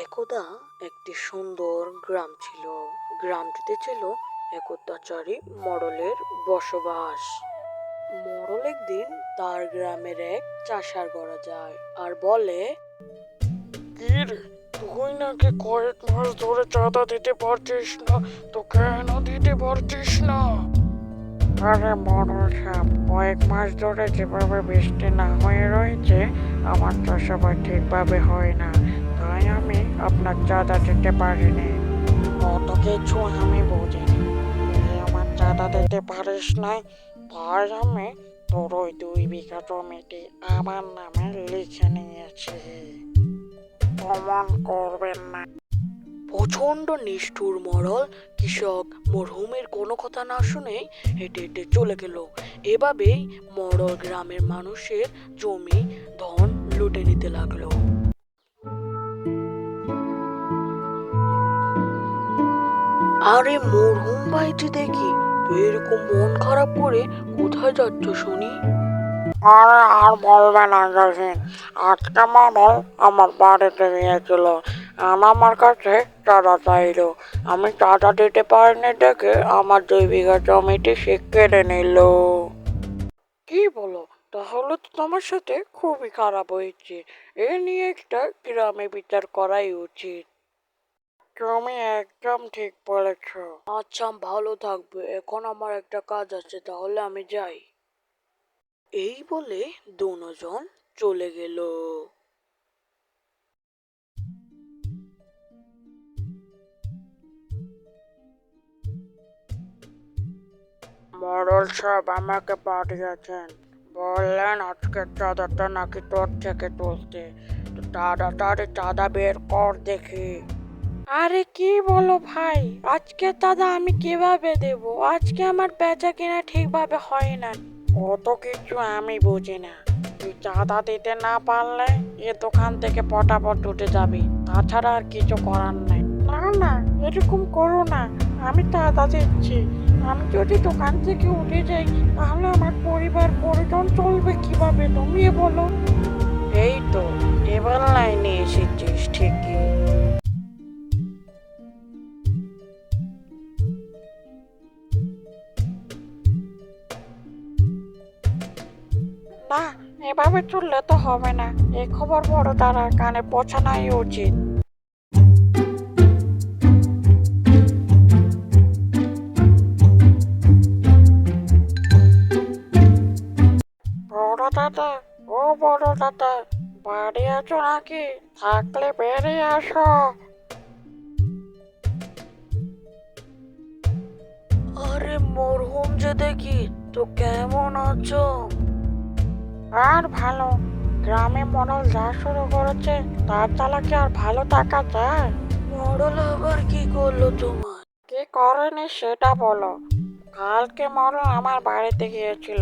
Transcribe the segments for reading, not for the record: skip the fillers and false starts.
একদা একটি সুন্দর গ্রাম ছিল। গ্রামটিতে ছিল এক অত্যাচারী মোড়লের বসবাস। মোড়ল একদিন তার গ্রামের এক চাষার ঘরে যায় আর বলে, কি রে, তুই নাকি কয়েক মাস ধরে চাঁদা দিতে পারছিস না, তো কেন দিতে পারছিস না? আরে মোড়ল সাহেব, কয়েক মাস ধরে যেভাবে বৃষ্টি না হয়ে রয়েছে, আমার চাষাবাদ ঠিকভাবে হয় না, তাই আমি আপনার চাঁদা দিতে পারিনি। অত কিছু আমি বুঝিনি, তুই আমার চাঁদা দিতে পারিস নাই, তাই আমি তোর ওই 2 বিঘা জমিটি আমার নামে লিখে নিয়েছি। অমন করবেন না। প্রচন্ড নিষ্ঠুর মোড়ল কৃষক মরহুমের কোনো কথা না শুনে হেঁটে হেঁটে চলে গেল। এভাবেই মোড়ল গ্রামের মানুষের জমি ধন লুটে নিতে লাগলো। আরে মরহুম ভাইটি, দেখি তুই এরকম মন খারাপ করে কোথায় যাচ্ছ শুনি? আরে আর বলবে না জসিম, আজকে মডেল আমার বাড়িতে গিয়েছিল, আমার কাছে চাঁদা চাইলো। আমি চাঁদা দিতে পারিনি দেখে আমার 2 বিঘা জমিটি সে কেড়ে নিল। কি বলো? তাহলে তো তোমার সাথে খুবই খারাপ হয়েছে। এ নিয়ে একটা গ্রামে বিচার করাই উচিত। তুমি একদম ঠিক বলেছ। আচ্ছা, ভালো থাকবে, এখন আমার একটা কাজ আছে, তাহলে আমি যাই। এই বলে দুজন চলে গেল। মোড়ল সাহেব আমাকে পাঠিয়েছেন, বললেন আজকের চাঁদাটা নাকি তোর থেকে তুলতে, তো তাড়াতাড়ি চাঁদা বের কর দেখি। আরে কি বলো ভাই, আজকে দাদা আমি কিভাবে দেব? আজকে আমার বেচা কেনা ঠিকভাবে হয় না। অত কিছু আমি বুঝি না, তুই চাঁদা দিতে না পারলে এ দোকান থেকে পটাপট উঠে যাবি, তাছাড়া আর কিছু করার নাই। না না, এরকম করো না, আমি চাঁদা দিচ্ছি। আমি যদি দোকান থেকে উঠে যাই, তাহলে আমার পরিবার পরিজন চলবে কিভাবে, তুমি বলো। এই তো, এবার লাইনে এসেছিস ঠিকই। না, এভাবে চললে তো হবে না, এই খবর বড় তারা কানে পৌঁছানোই উচিত। বড় দাদা, ও বড় দাদা, বাড়ি আছো নাকি? থাকলে বেরিয়ে আসো। আরে মরহুম যে দেখি, তো কেমন আছো? আর ভালো, গ্রামে মডেল যা শুরু করেছে তার চালাকি আর ভালো থাকা যায়? মডেল আবার কি করলো তোমার? কি করেনি সেটা বলো। কালকে মডেল আমার বাড়িতে গিয়েছিল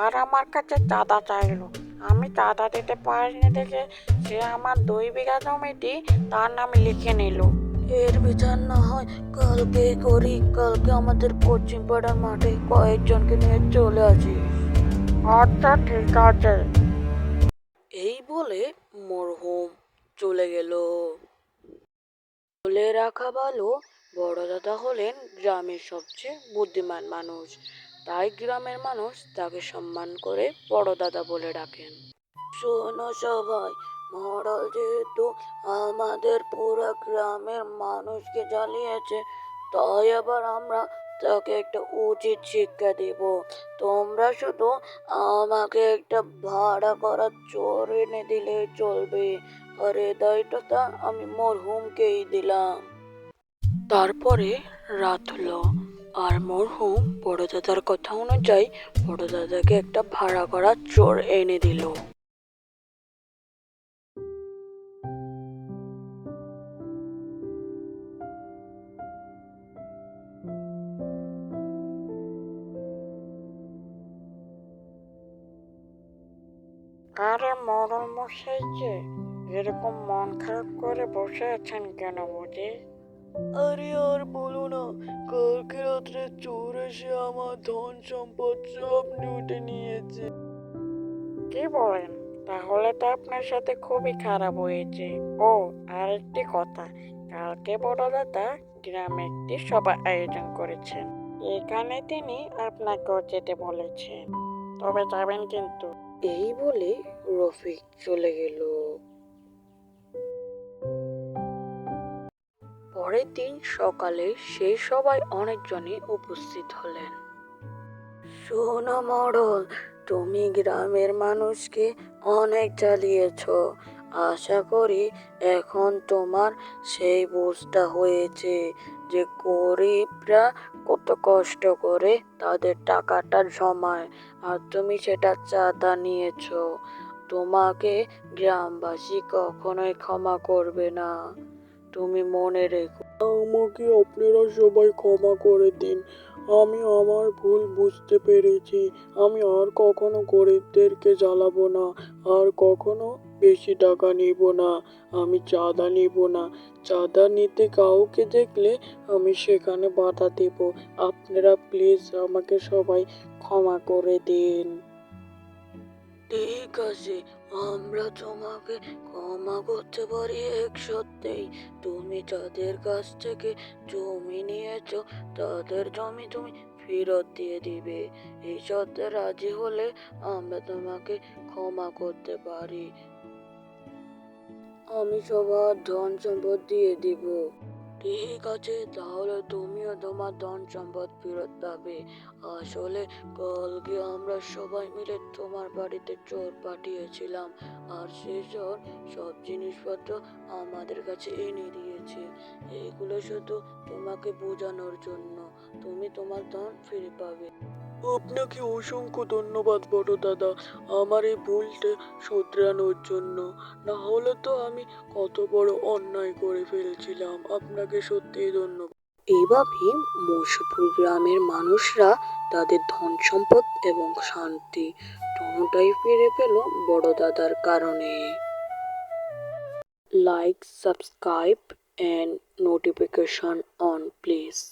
আর আমার কাছে চাঁদা চাইলো। আমি চাঁদা দিতে পারিনি দেখে সে আমার 2 বিঘা জমিটি তার নামে লিখে নিল। এর বিচার না হয় কালকে করি, কালকে আমাদের পশ্চিম পাড়ার মাঠে কয়েকজনকে নিয়ে চলে আসিস। আচ্ছা ঠিক আছে। এই বলে মরহুম চলে গেল। বলে রাখা ভালো, বড় দাদা হলেন গ্রামের সবচেয়ে বুদ্ধিমান মানুষ, তাই গ্রামের মানুষ তাকে সম্মান করে বড় দাদা বলে ডাকেন। শোনো সবাই, মহারাজ যেহেতু আমাদের পুরো গ্রামের মানুষকে জ্বালিয়েছে, তাই আবার আমরা তাকে একটা উচিত শিক্ষা দেব। তোমরা শুধু আমাকে একটা ভাড়া করা চোর এনে দিলেই চলবে, আর এ দায়িত্বটা আমি মরহুমকেই দিলাম। তারপরে রাত হলো, আর মরহুম বড় দাদার কথা অনুযায়ী বড় দাদাকে একটা ভাড়া করা চোর এনে দিল। আরে মরণ মশাই যে, এরকম মন খারাপ করে বসে আছেন কেন বুঝি? আরে আর বলো না, কালকে রাত্রে চোর এসে আমার ধন সম্পদ সব লুটে নিয়েছে। কি বলেন? তাহলে তো আপনার সাথে খুবই খারাপ হয়েছে। ও, আর একটি কথা, কালকে বড় দাদা গ্রামে একটি সভা আয়োজন করেছেন। এখানে তিনি আপনাকেও যেতে বলেছেন, তবে যাবেন কিন্তু। এই বলে রফিক চলে গেল। পরের দিন সকালে সেই সবাই অনেকজনই উপস্থিত হলেন। শোনো মোড়ল, তুমি গ্রামের মানুষকে অনেক জ্বালিয়েছ। আশা করি এখন তোমার সেই বুঝটা হয়েছে যে গরিবরা কত কষ্ট করে তাদের টাকাটা জমায়, আর তুমি সেটা চাঁদা নিয়েছো। তোমাকে গ্রামবাসী কখনোই ক্ষমা করবে না, তুমি মনে রেখো। আমাকে আপনারা সবাই ক্ষমা করে দিন। আমি আমার ভুল বুঝতে পেরেছি। আমি আর কখনো গরিবদেরকে জ্বালাবো না, আর কখনো বেশি টাকা নিব না। আমি চাঁদা নিব না। চাঁদা নিতে কাউকে দেখলে আমি সেখানে বাধা দেব। আপনারা প্লিজ আমাকে সবাই ক্ষমা করে দিন। ঠিক আছে, আমরা তোমাকে ক্ষমা করতে পারি এক সত্যিই। তুমি যাদের কাছ থেকে জমি নিয়েছো তাদের জমি তুমি ফেরত দিয়ে দিবে। এই শর্তে রাজি হলে আমরা তোমাকে ক্ষমা করতে পারি। আমি সবার ধন সম্পদ দিয়ে দিব। ঠিক আছে, তাহলে তুমিও তোমার ধন সম্পদ ফেরত পাবে। আসলে কালকে আমরা সবাই মিলে তোমার বাড়িতে চোর পাঠিয়েছিলাম, আর সেই চোর সব জিনিসপত্র আমাদের কাছে এনে দিয়েছে। এগুলো শুধু তোমাকে বোঝানোর জন্য। তুমি তোমার ধন ফিরে পাবে। আপনাকে অসংখ্য ধন্যবাদ বড় দাদা, আমার এই ভুলটা শুধরানোর জন্য। না হলে তো আমি কত বড় অন্যায় করে ফেলছিলাম। আপনাকে সত্যিই ধন্যবাদ। এইভাবে মৌসুপুর গ্রামের মানুষরা তাদের ধন সম্পদ এবং শান্তি দুটোটাই ফিরে পেল বড় দাদার কারণে। Like, subscribe, and notification on please.